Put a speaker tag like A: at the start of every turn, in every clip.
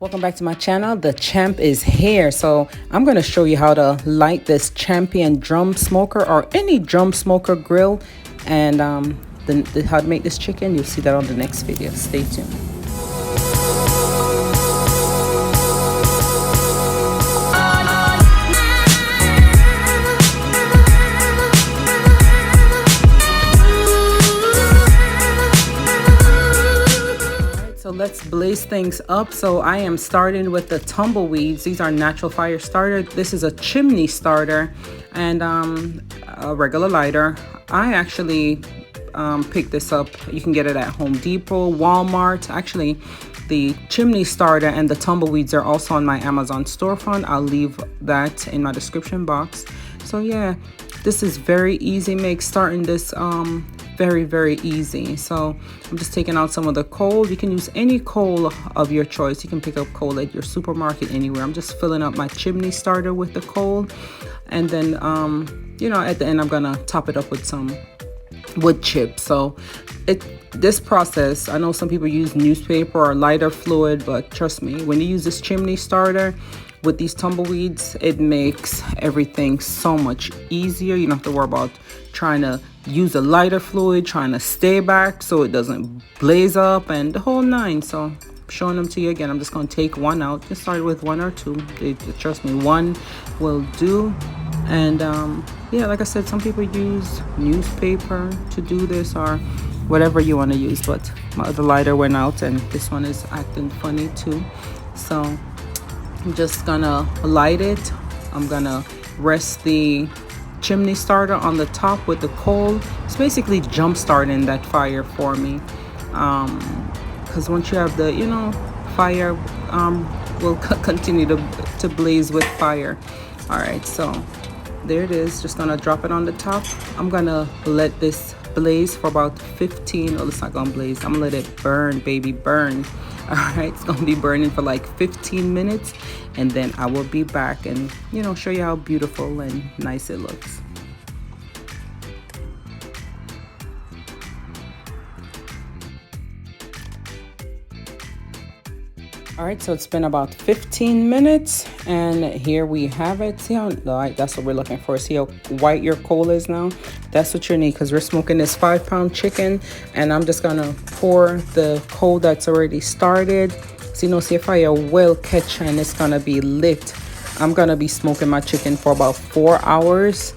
A: Welcome back to my channel. The champ is here. So I'm going to show you how to light this Champion drum smoker or any drum smoker grill, and how to make this chicken. You'll see that on the next video. Stay tuned. So let's blaze things up. So I am starting with the Tumbleweeds. These are natural fire starter. This is a chimney starter and a regular lighter. I actually picked this up. You can get it at Home Depot, Walmart. Actually, the chimney starter and the Tumbleweeds are also on my Amazon storefront. I'll leave that in my description box. So yeah, this is very easy make. Starting this very easy. So I'm just taking out some of the coal. You can use any coal of your choice. You can pick up coal at your supermarket, anywhere. I'm just filling up my chimney starter with the coal, and then at the end I'm gonna top it up with some wood chips. So this process, I know some people use newspaper or lighter fluid, but trust me, when you use this chimney starter with these Tumbleweeds, it makes everything so much easier. You don't have to worry about trying to use a lighter fluid, trying to stay back so it doesn't blaze up, and the whole nine. So I'm showing them to you again. I'm just going to take one out. Just start with one or two. Trust me, one will do. And yeah, like I said, some people use newspaper to do this or whatever you want to use, but my other lighter went out and this one is acting funny too. So I'm just gonna light it. I'm gonna rest the chimney starter on the top with the coal. It's basically jump starting that fire for me, because once you have the fire will continue to blaze with fire. All right, so there it is. Just gonna drop it on the top. I'm gonna let this blaze for about 15. Well, it's not gonna blaze. I'm gonna let it burn, baby, burn. All right, it's gonna be burning for like 15 minutes, and then I will be back and show you how beautiful and nice it looks. All right, so it's been about 15 minutes and here we have it. See how light? That's what we're looking for. See how white your coal is now? That's what you need, because we're smoking this 5-pound chicken, and I'm just gonna pour the coal that's already started. So see, if I will catch and it's gonna be lit. I'm gonna be smoking my chicken for about 4 hours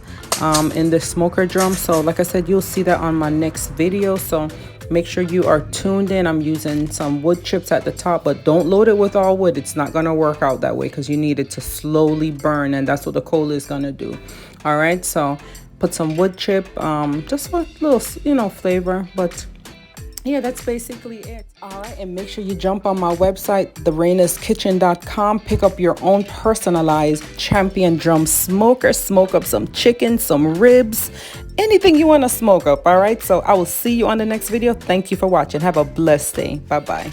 A: in the smoker drum. So like I said, you'll see that on my next video. So make sure you are tuned in. I'm using some wood chips at the top, but don't load it with all wood. It's not going to work out that way, because you need it to slowly burn, and that's what the coal is going to do. All right, so put some wood chip, just for a little, flavor, but yeah, that's basically it. All right, and make sure you jump on my website, therainaskitchen.com. Pick up your own personalized Champion drum smoker. Smoke up some chicken, some ribs, anything you want to smoke up. All right, so I will see you on the next video. Thank you for watching. Have a blessed day. Bye-bye.